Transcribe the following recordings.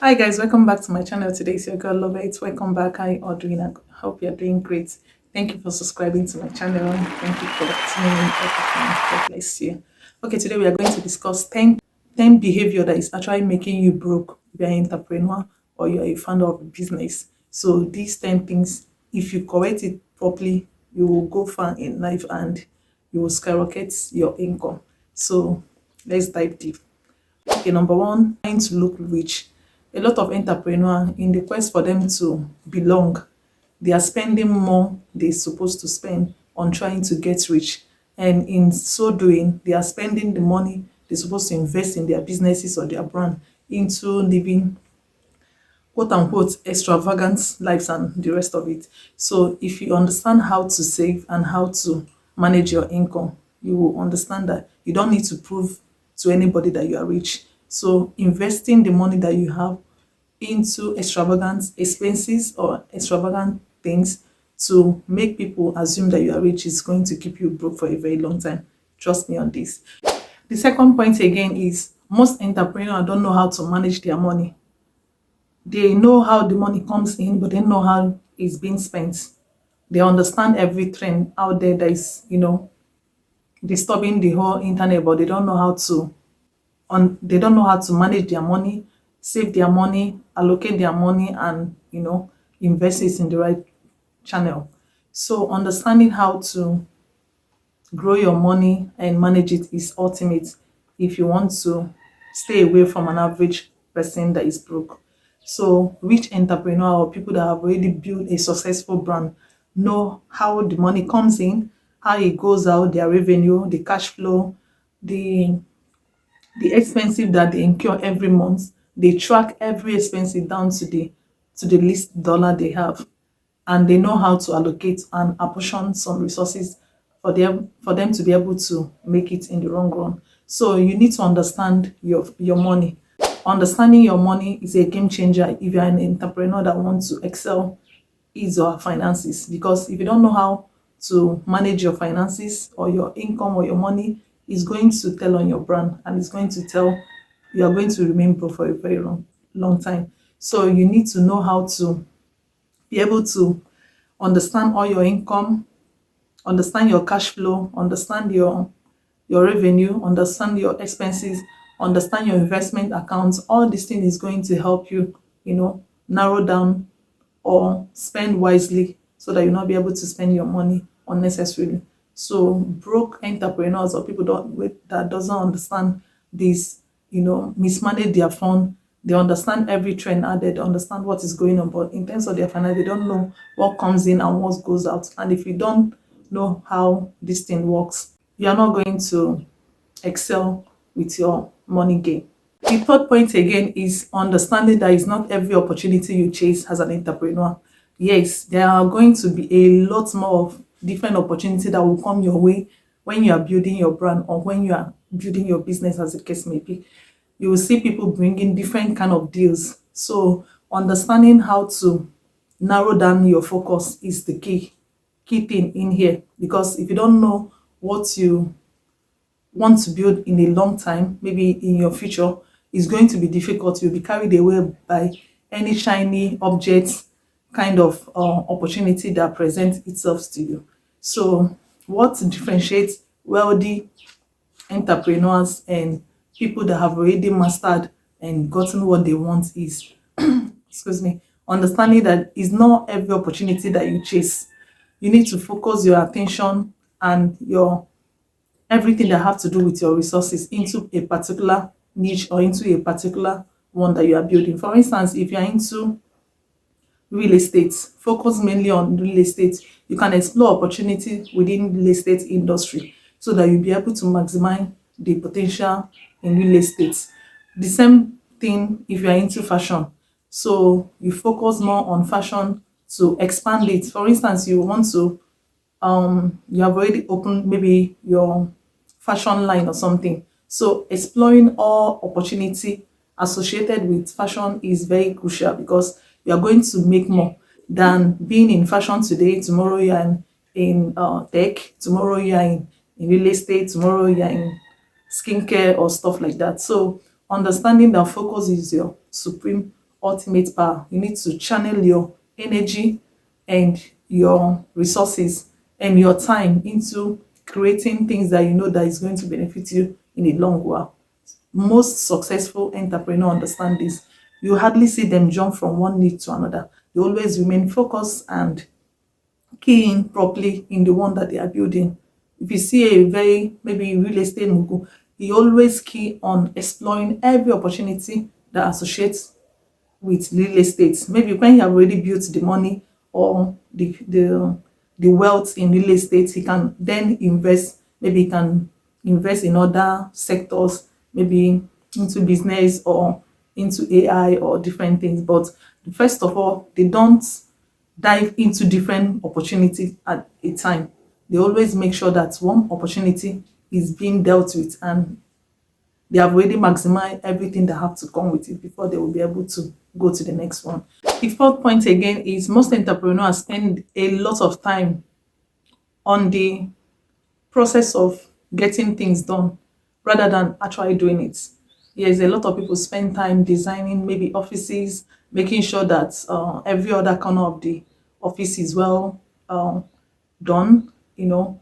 Hi guys, welcome back to my channel. Today is your girl Love It. Welcome back. How you all doing? I hope you're doing great. Thank you for subscribing to my channel. Thank you for tuning in every time. God bless you. Okay, today we are going to discuss 10 behavior that is actually making you broke if you're an entrepreneur or you're a founder of a business. So these 10 things, if you correct it properly, you will go far in life and you will skyrocket your income. So let's dive deep. Okay, number one, trying to look rich. A lot of entrepreneurs, in the quest for them to belong, they are spending more they're supposed to spend on trying to get rich. And in so doing, they are spending the money they're supposed to invest in their businesses or their brand into living quote unquote extravagant lives and the rest of it. So if you understand how to save and how to manage your income, you will understand that you don't need to prove to anybody that you are rich. So investing the money that you have into extravagant expenses or extravagant things to make people assume that you are rich is going to keep you broke for a very long time. Trust me on this. The second point again is most entrepreneurs don't know how to manage their money. They know how the money comes in, but they know how it's being spent. They understand every trend out there that is, disturbing the whole internet, but they don't know how to they don't know how to manage their money, save their money, allocate their money, and invest it in the right channel. So understanding how to grow your money and manage it is ultimate if you want to stay away from an average person that is broke. So rich entrepreneur or people that have already built a successful brand know how the money comes in, how it goes out, their revenue, the cash flow, the expensive that they incur every month. They track every expensive down to the least dollar they have, and they know how to allocate and apportion some resources for them to be able to make it in the long run. So you need to understand your money. Understanding your money is a game changer if you're an entrepreneur that wants to excel his or her finances, because if you don't know how to manage your finances or your income or your money, it's going to tell on your brand, and it's going to tell you are going to remain broke for a very long time. So you need to know how to be able to understand all your income, understand your cash flow, understand your revenue, understand your expenses, understand your investment accounts. All these things is going to help you, narrow down or spend wisely so that you'll not be able to spend your money unnecessarily. So broke entrepreneurs or people that doesn't understand this, mismanage their fund. They understand every trend out there, they understand what is going on, but in terms of their finance, they don't know what comes in and what goes out. And if you don't know how this thing works, you are not going to excel with your money gain. The third point again is understanding that it's not every opportunity you chase as an entrepreneur. Yes, there are going to be a lot more of different opportunities that will come your way when you are building your brand or when you are building your business, as the case may be. You will see people bringing different kind of deals. So understanding how to narrow down your focus is the key thing in here, because if you don't know what you want to build in a long time, maybe in your future, is going to be difficult. You'll be carried away by any shiny object kind of opportunity that presents itself to you. So what differentiates wealthy entrepreneurs and people that have already mastered and gotten what they want is excuse me, understanding that it's not every opportunity that you chase. You need to focus your attention and your everything that have to do with your resources into a particular niche or into a particular one that you are building. For instance, if you are into real estate, focus mainly on real estate. You can explore opportunity within real estate industry so that you'll be able to maximize the potential in real estate. The same thing if you are into fashion. So you focus more on fashion to expand it. For instance, you want to you have already opened maybe your fashion line or something. So exploring all opportunity associated with fashion is very crucial, because you are going to make more than being in fashion today. Tomorrow you are in tech, tomorrow you are in real estate, tomorrow you are in skincare or stuff like that. So understanding that focus is your supreme ultimate power. You need to channel your energy and your resources and your time into creating things that you know that is going to benefit you in a long while. Most successful entrepreneurs understand this. You hardly see them jump from one need to another. They always remain focused and key in properly in the one that they are building. If you see a very maybe real estate mogul, he always key on exploring every opportunity that associates with real estate. Maybe when he have already built the money or the wealth in real estate, he can then invest. Maybe he can invest in other sectors, maybe into business or into AI or different things. But first of all, they don't dive into different opportunities at a time. They always make sure that one opportunity is being dealt with and they have already maximized everything that have to come with it before they will be able to go to the next one. The fourth point again is most entrepreneurs spend a lot of time on the process of getting things done rather than actually doing it. Yes, a lot of people spend time designing maybe offices, making sure that every other corner of the office is well done, you know,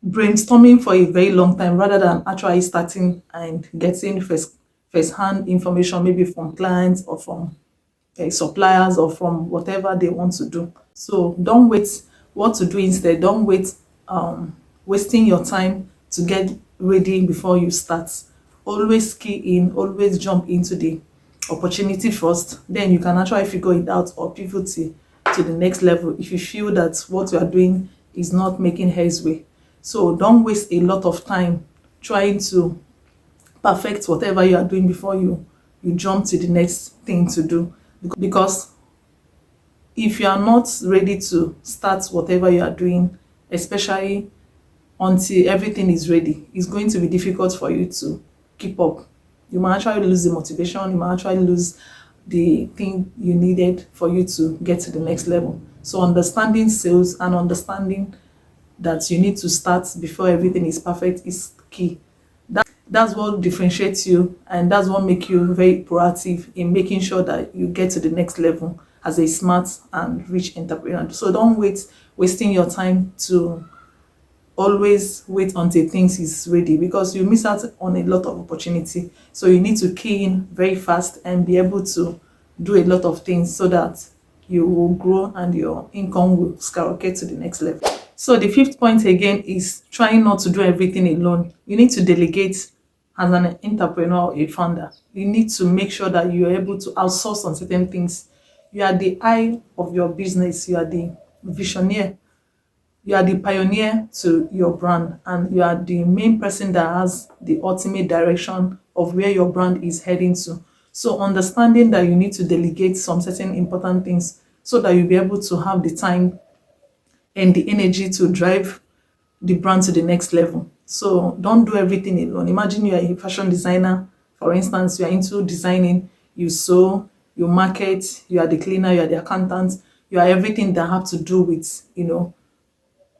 brainstorming for a very long time rather than actually starting and getting first hand information maybe from clients or from suppliers or from whatever they want to do. So don't wait what to do instead. Don't wait wasting your time to get ready before you start. Always key in, always jump into the opportunity first. Then you can actually figure it out or pivot to the next level if you feel that what you are doing is not making headway. So don't waste a lot of time trying to perfect whatever you are doing before you jump to the next thing to do, because if you are not ready to start whatever you are doing, especially until everything is ready, it's going to be difficult for you to keep up. You might actually lose the motivation, you might actually lose the thing you needed for you to get to the next level. So understanding sales and understanding that you need to start before everything is perfect is key. That's what differentiates you and that's what makes you very proactive in making sure that you get to the next level as a smart and rich entrepreneur. So don't wasting your time to always wait until things is ready, because you miss out on a lot of opportunity. So you need to key in very fast and be able to do a lot of things so that you will grow and your income will skyrocket to the next level. So the fifth point again is trying not to do everything alone. You need to delegate as an entrepreneur or a founder. You need to make sure that you are able to outsource on certain things. You are the eye of your business, you are the visionary, you are the pioneer to your brand, and you are the main person that has the ultimate direction of where your brand is heading to. So understanding that you need to delegate some certain important things so that you'll be able to have the time and the energy to drive the brand to the next level. So don't do everything alone. Imagine you are a fashion designer, for instance, you are into designing, you sew, you market, you are the cleaner, you are the accountant, you are everything that have to do with,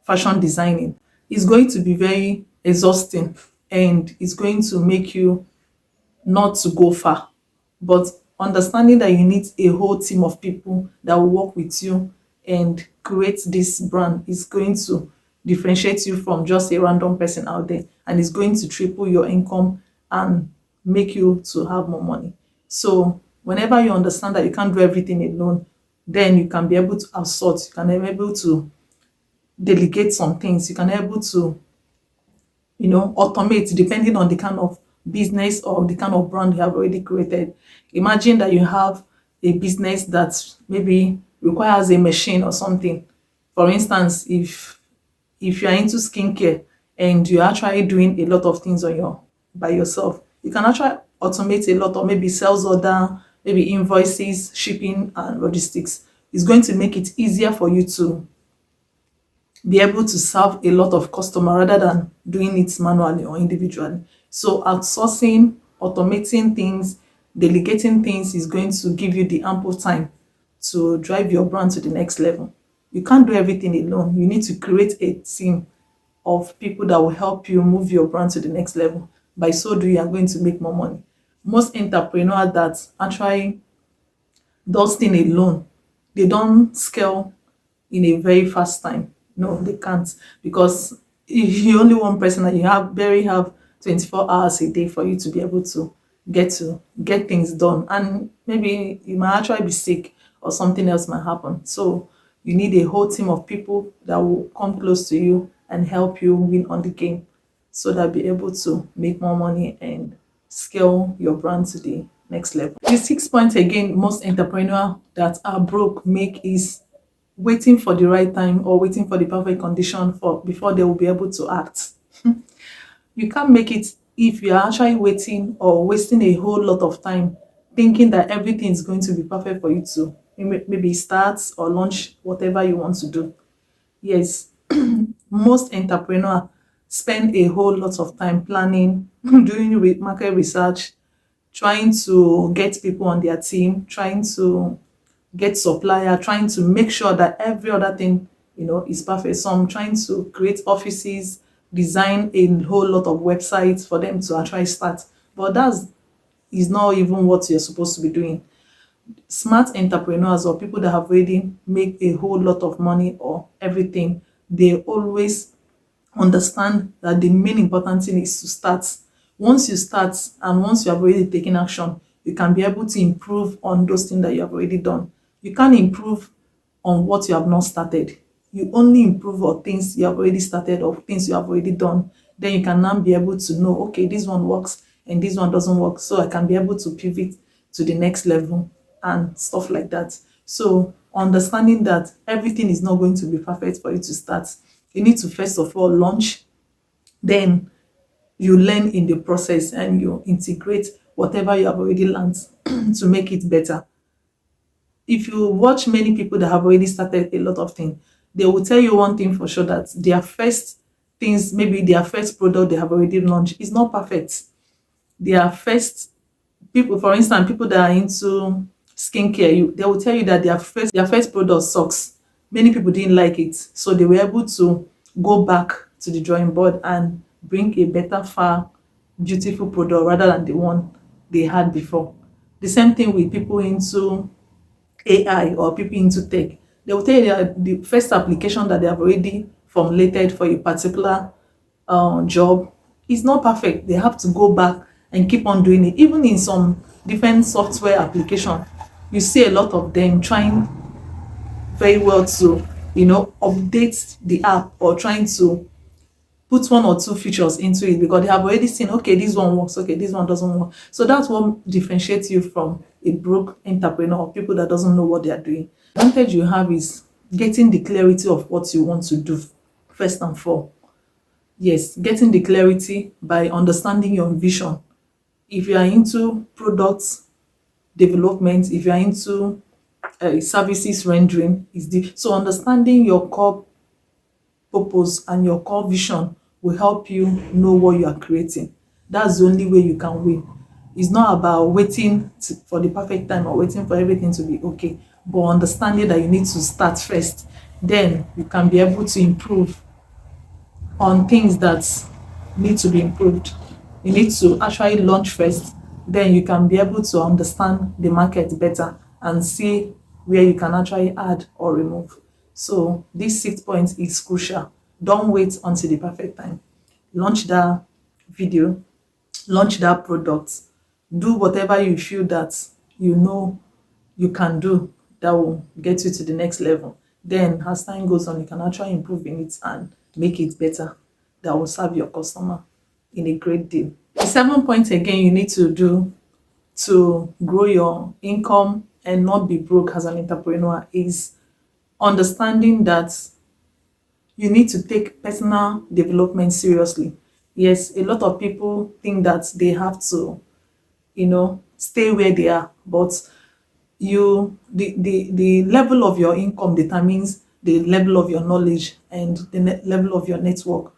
fashion designing. It's going to be very exhausting and it's going to make you not to go far. But understanding that you need a whole team of people that will work with you and create this brand is going to differentiate you from just a random person out there, and it's going to triple your income and make you to have more money. So whenever you understand that you can't do everything alone, then you can be able to outsource, you can be able to delegate some things, you can be able to automate depending on the kind of business or the kind of brand you have already created. Imagine that you have a business that maybe requires a machine or something. For instance, if you are into skincare and you're actually doing a lot of things on your by yourself, you can actually automate a lot, or maybe sales order, maybe invoices, shipping and logistics. It's going to make it easier for you to be able to serve a lot of customer rather than doing it manually or individually. So outsourcing, automating things, delegating things is going to give you the ample time to drive your brand to the next level. You can't do everything alone. You need to create a team of people that will help you move your brand to the next level. By so doing, you are going to make more money. Most entrepreneur that actually does thing alone, they don't scale in a very fast time. No, they can't, because if you only one person and you have 24 hours a day for you to be able to get things done, and maybe you might actually be sick or something else might happen. So you need a whole team of people that will come close to you and help you win on the game, so that be able to make more money and scale your brand to the next level. The 6 point again most entrepreneur that are broke make is waiting for the right time or waiting for the perfect condition for before they will be able to act. You can't make it if you're actually waiting or wasting a whole lot of time thinking that everything is going to be perfect for you to maybe start or launch whatever you want to do. Yes, most entrepreneur spend a whole lot of time planning, doing market research, trying to get people on their team, trying to get supplier, trying to make sure that every other thing, is perfect. Some trying to create offices, design a whole lot of websites for them to actually start. But that's is not even what you're supposed to be doing. Smart entrepreneurs or people that have already made a whole lot of money or everything, they always understand that the main important thing is to start. Once you start and once you have already taken action, you can be able to improve on those things that you have already done. You can't improve on what you have not started. You only improve on things you have already started or things you have already done. Then you can now be able to know, okay, this one works and this one doesn't work. So I can be able to pivot to the next level and stuff like that. So understanding that everything is not going to be perfect for you to start, you need to first of all launch, then you learn in the process and you integrate whatever you have already learned to make it better. If you watch many people that have already started a lot of things, they will tell you one thing for sure, that their first things, maybe their first product they have already launched is not perfect. Their first people, for instance, people that are into skincare, they will tell you that their first product sucks. Many people didn't like it, so they were able to go back to the drawing board and bring a better, far beautiful product rather than the one they had before. The same thing with people into AI or people into tech. They will tell you that the first application that they have already formulated for a particular job is not perfect. They have to go back and keep on doing it. Even in some different software application, you see a lot of them trying very well to, update the app or trying to put one or two features into it because they have already seen, okay, this one works, okay, this one doesn't work. So that's what differentiates you from a broke entrepreneur or people that doesn't know what they are doing. The advantage you have is getting the clarity of what you want to do first and foremost. Yes, getting the clarity by understanding your vision. If you are into products development, if you are into services rendering, so understanding your core purpose and your core vision will help you know what you are creating. That's the only way you can win. It's not about waiting for the perfect time or waiting for everything to be okay, but understanding that you need to start first. Then you can be able to improve on things that need to be improved. You need to actually launch first, then you can be able to understand the market better and see where you can actually add or remove. So this 6 points is crucial. Don't wait until the perfect time. Launch that video, launch that product, do whatever you feel that you know you can do that will get you to the next level. Then as time goes on, you can actually improve in it and make it better, that will serve your customer in a great deal. The 7 points again you need to do to grow your income and not be broke as an entrepreneur is understanding that you need to take personal development seriously. Yes, a lot of people think that they have to, stay where they are, but the level of your income determines the level of your knowledge and the level of your network.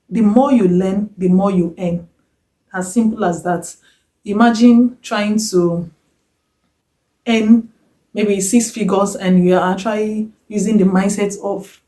The more you learn, the more you earn. As simple as that. Imagine trying to earn maybe six figures and you are actually using the mindset of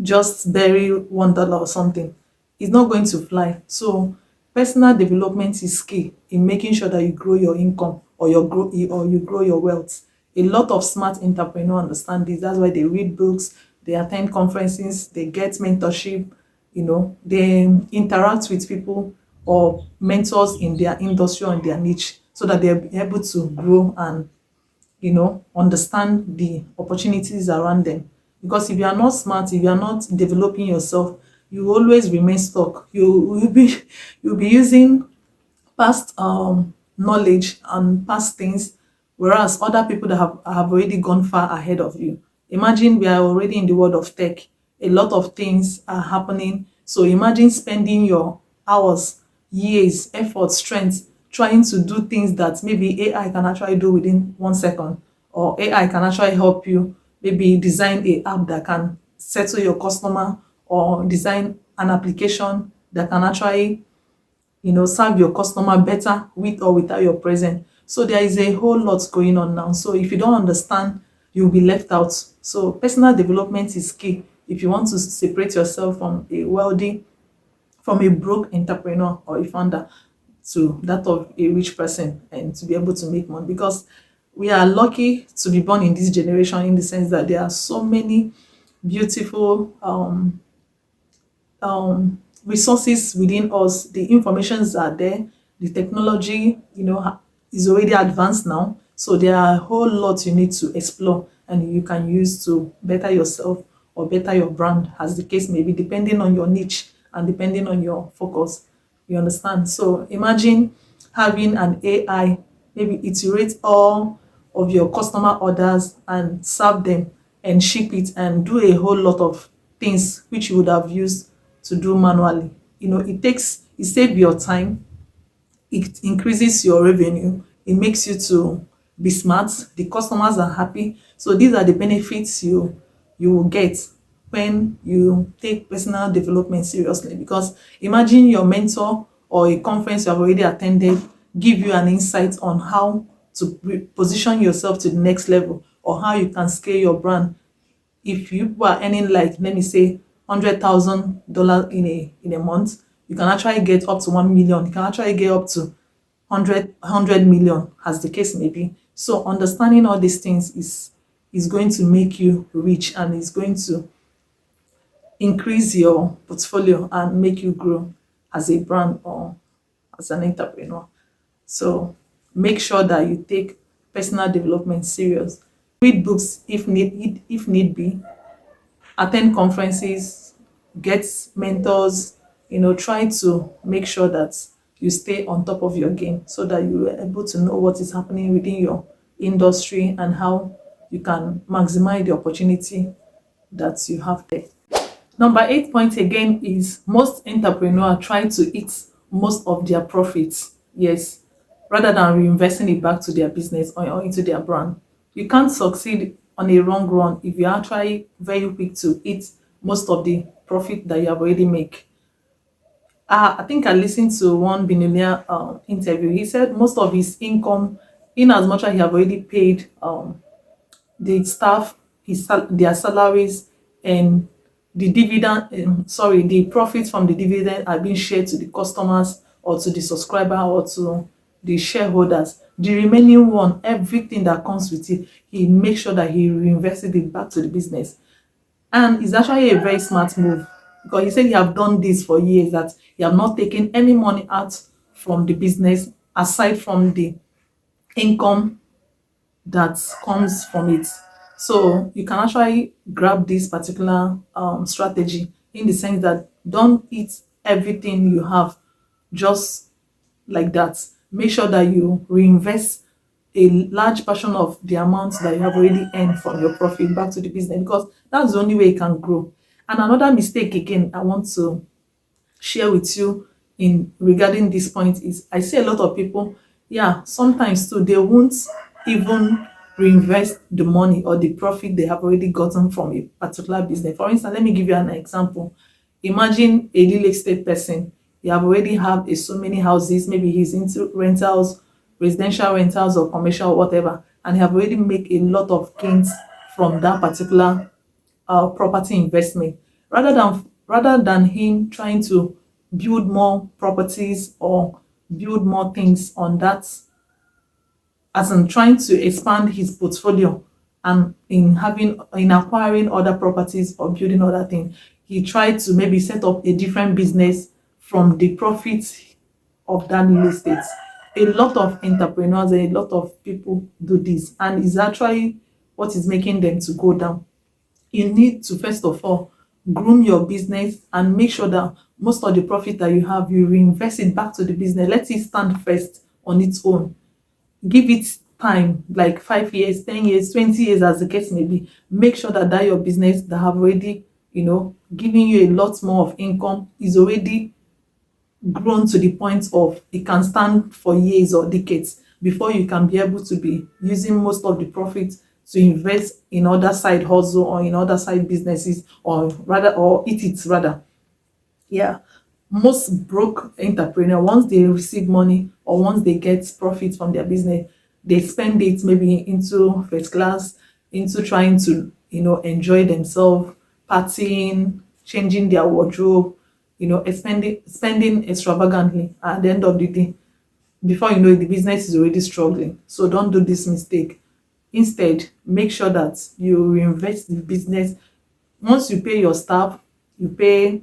just bury $1 or something. It's not going to fly. So personal development is key in making sure that you grow your income or you grow your wealth. A lot of smart entrepreneurs understand this. That's why they read books, they attend conferences, they get mentorship, they interact with people or mentors in their industry or in their niche so that they're able to grow and understand the opportunities around them. Because if you are not smart, if you are not developing yourself, you will always remain stuck. You will be you'll be using past knowledge and past things, whereas other people that have already gone far ahead of you. Imagine we are already in the world of tech. A lot of things are happening. So imagine spending your hours, years, effort, strength trying to do things that maybe AI can actually do within 1 second, or AI can actually help you maybe design a app that can settle your customer, or design an application that can actually serve your customer better with or without your presence. So there is a whole lot going on now. So if you don't understand, you'll be left out. So personal development is key if you want to separate yourself from a broke entrepreneur or a founder to that of a rich person, and to be able to make money. Because we are lucky to be born in this generation, in the sense that there are so many beautiful resources within us. The informations are there. The technology, is already advanced now. So there are a whole lot you need to explore and you can use to better yourself or better your brand, as the case may be, depending on your niche and depending on your focus. You understand? So imagine having an AI maybe iterate all of your customer orders and serve them and ship it and do a whole lot of things which you would have used to do manually. It saves your time, it increases your revenue, it makes you to be smart, the customers are happy. So these are the benefits you will get when you take personal development seriously. Because imagine your mentor or a conference you have already attended give you an insight on how to position yourself to the next level, or how you can scale your brand. If you are earning, like, let me say, $100,000 in a month, you can actually get up to 1 million. You can actually get up to 100 million, as the case may be. So understanding all these things is going to make you rich, and is going to increase your portfolio and make you grow as a brand or as an entrepreneur. So make sure that you take personal development serious. Read books if need be, attend conferences, get mentors, try to make sure that you stay on top of your game so that you are able to know what is happening within your industry and how you can maximize the opportunity that you have there. Number 8 point again is most entrepreneurs try to eat most of their profits. Yes, rather than reinvesting it back to their business or into their brand. You can't succeed on a long run if you are actually very quick to eat most of the profit that you have already make. I think I listened to one billionaire interview. He said most of his income, in as much as he have already paid the staff their salaries, and the profits from the dividend are being shared to the customers or to the subscriber or to the shareholders. The remaining one, everything that comes with it, he makes sure that he reinvested it back to the business. And it's actually a very smart move, because he said he have done this for years, that he have not taken any money out from the business aside from the income that comes from it. So you can actually grab this particular strategy, in the sense that don't eat everything you have just like that. Make sure that you reinvest a large portion of the amount that you have already earned from your profit back to the business, because that's the only way it can grow. And another mistake again I want to share with you in regarding this point is, I see a lot of people, yeah, sometimes too, they won't even reinvest the money or the profit they have already gotten from a particular business. For instance, let me give you an example. Imagine a real estate person. You have already have so many houses, maybe he's into rentals, residential rentals or commercial or whatever, and he have already make a lot of gains from that particular property investment. Rather than him trying to build more properties or build more things on that, as in trying to expand his portfolio, and in acquiring other properties or building other things, he tried to maybe set up a different business from the profits of that real estate. A lot of entrepreneurs and a lot of people do this, and it's actually what is making them to go down. You need to first of all groom your business and make sure that most of the profit that you have, you reinvest it back to the business. Let it stand first on its own. Give it time, like 5 years, 10 years, 20 years, as the case may be. Make sure that your business that have already, giving you a lot more of income is already grown to the point of it can stand for years or decades before you can be able to be using most of the profits to invest in other side hustle or in other side businesses, or rather, or eat it rather. Yeah. Most broke entrepreneur, once they receive money or once they get profit from their business, they spend it maybe into first class, into trying to, enjoy themselves, partying, changing their wardrobe, spending extravagantly. At the end of the day, before you know it, the business is already struggling. So don't do this mistake. Instead, make sure that you reinvest the business. Once you pay your staff, you pay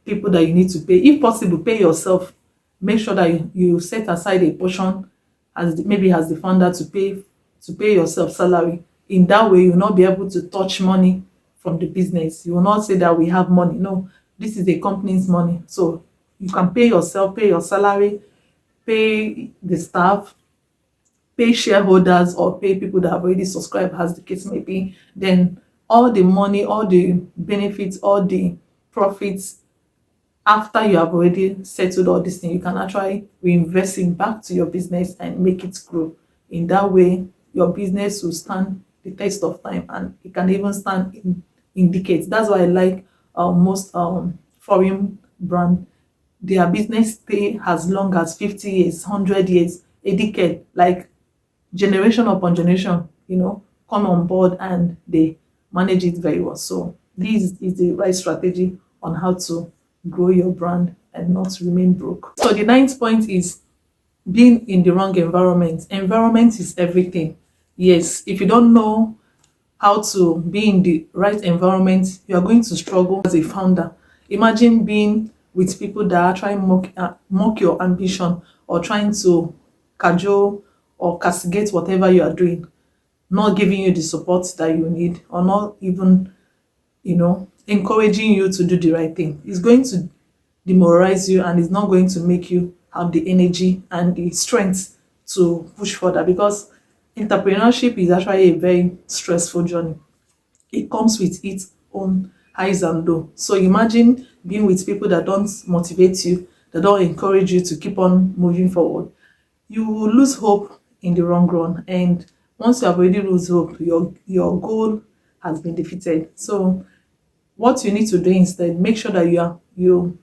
people that you need to pay. If possible, pay yourself. Make sure that you set aside a portion maybe as the founder to pay yourself salary. In that way, you'll not be able to touch money from the business. You will not say that we have money. No, this is the company's money. So you can pay yourself, pay your salary, pay the staff, pay shareholders, or pay people that have already subscribed, as the case may be. Then all the money, all the benefits, all the profits, after you have already settled all this thing, you can actually reinvest it back to your business and make it grow. In that way, your business will stand the test of time, and it can even stand in decades. That's why I like most foreign brand. Their business stay as long as 50 years, 100 years, a decade, like generation upon generation, come on board and they manage it very well. So this is the right strategy on how to grow your brand and not remain broke. So the ninth point is being in the wrong environment. Environment is everything. Yes, if you don't know how to be in the right environment, you are going to struggle as a founder. Imagine being with people that are trying to mock your ambition, or trying to cajole or castigate whatever you are doing, not giving you the support that you need, or not even, encouraging you to do the right thing. It's going to demoralize you, and it's not going to make you have the energy and the strength to push further, because entrepreneurship is actually a very stressful journey. It comes with its own highs and lows. So imagine being with people that don't motivate you, that don't encourage you to keep on moving forward. You will lose hope in the long run. And once you have already lose hope, your goal has been defeated. So what you need to do instead, make sure that you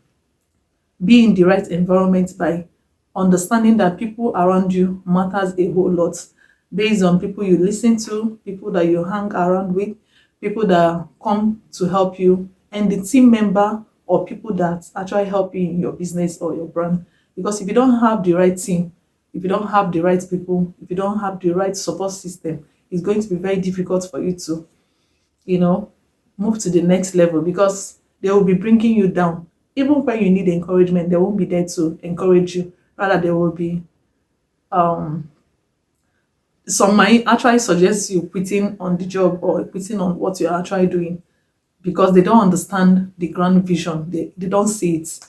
be in the right environment by understanding that people around you matters a whole lot, based on people you listen to, people that you hang around with, people that come to help you, and the team member or people that actually help you in your business or your brand. Because if you don't have the right team, if you don't have the right people, if you don't have the right support system, it's going to be very difficult for you to, you know, move to the next level, because they will be bringing you down. Even when you need encouragement, they won't be there to encourage you. Rather, they will be, um, some might actually suggest you quitting on the job or quitting on what you're actually doing, because they don't understand the grand vision. They don't see it.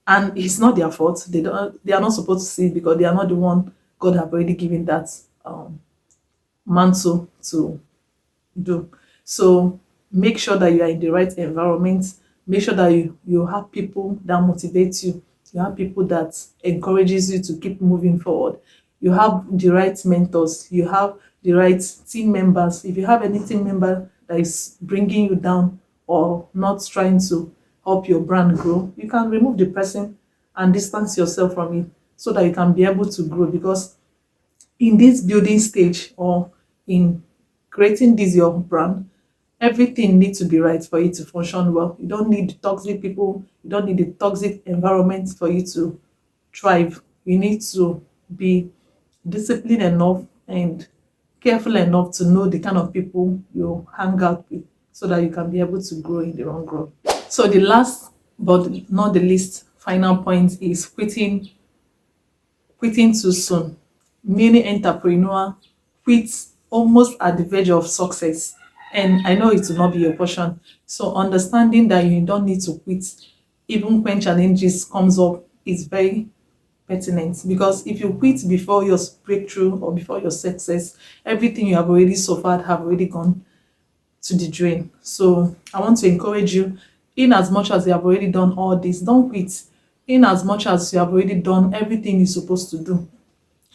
And it's not their fault. They are not supposed to see it, because they are not the one God have already given that mantle to do. So make sure that you are in the right environment. Make sure that you have people that motivate you. You have people that encourages you to keep moving forward. You have the right mentors. You have the right team members. If you have any team member that is bringing you down or not trying to help your brand grow, you can remove the person and distance yourself from it, so that you can be able to grow. Because in this building stage, or in creating this your brand, Everything needs to be right for you to function well. You don't need toxic people, you don't need a toxic environment for you to thrive. You need to be disciplined enough and careful enough to know the kind of people you hang out with so that you can be able to grow in the long run. So the last but not the least final point is quitting too soon. Many entrepreneur quit almost at the verge of success, and I know it will not be your portion. So understanding that you don't need to quit even when challenges comes up is very pertinent, because if you quit before your breakthrough or before your success, everything you have already suffered have already gone to the drain. So I want to encourage you, in as much as you have already done all this, don't quit. In as much as you have already done everything you're supposed to do,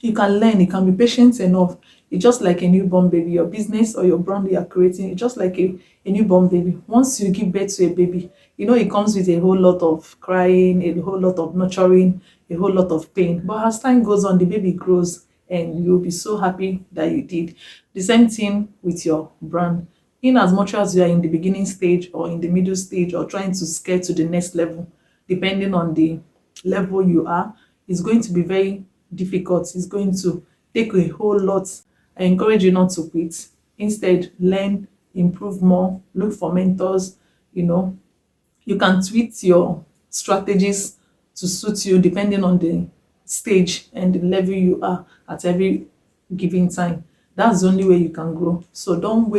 you can learn, you can be patient enough. It's just like a newborn baby. Your business or your brand you are creating, it's just like a newborn baby. Once you give birth to a baby, it comes with a whole lot of crying, a whole lot of nurturing, a whole lot of pain. But as time goes on, the baby grows and you'll be so happy that you did. The same thing with your brand. In as much as you are in the beginning stage or in the middle stage or trying to scale to the next level, depending on the level you are, it's going to be very difficult. It's going to take a whole lot. I encourage you not to quit. Instead, learn, improve more, look for mentors. You know, you can tweak your strategies to suit you depending on the stage and the level you are at every given time. That's the only way you can grow. So don't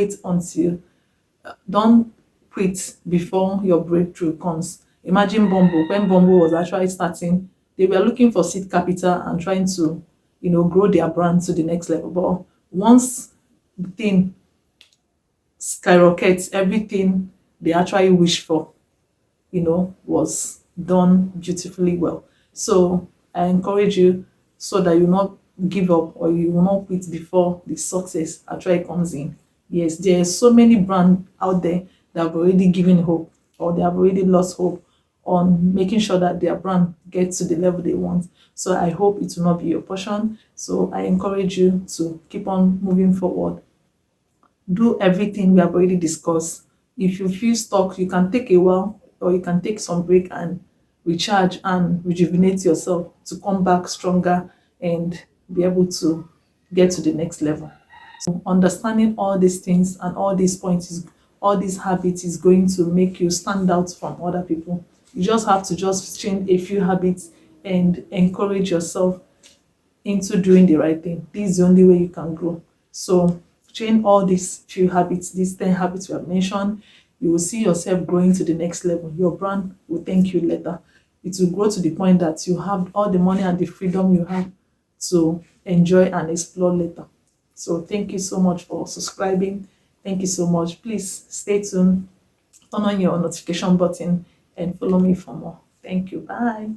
quit before your breakthrough comes. Imagine Bumble. When Bumble was actually starting, they were looking for seed capital and trying to, grow their brand to the next level. But once the thing skyrockets, everything they actually wish for, was done beautifully well. So I encourage you, so that you not give up or you will not quit before the success actually comes in. Yes, there are so many brands out there that have already given hope or they have already lost hope on making sure that their brand gets to the level they want. So I hope it will not be your portion. So I encourage you to keep on moving forward, do everything we have already discussed. If you feel stuck, you can take a while or you can take some break and recharge and rejuvenate yourself to come back stronger and be able to get to the next level. Understanding all these things and all these points all these habits is going to make you stand out from other people. You just have to just change a few habits and encourage yourself into doing the right thing. This is the only way you can grow. So change all these few habits, these 10 habits we have mentioned. You will see yourself growing to the next level. Your brand will thank you later. It will grow to the point that you have all the money and the freedom you have to enjoy and explore later. So thank you so much for subscribing. Thank you so much. Please stay tuned, turn on your notification button and follow me for more. Thank you. Bye.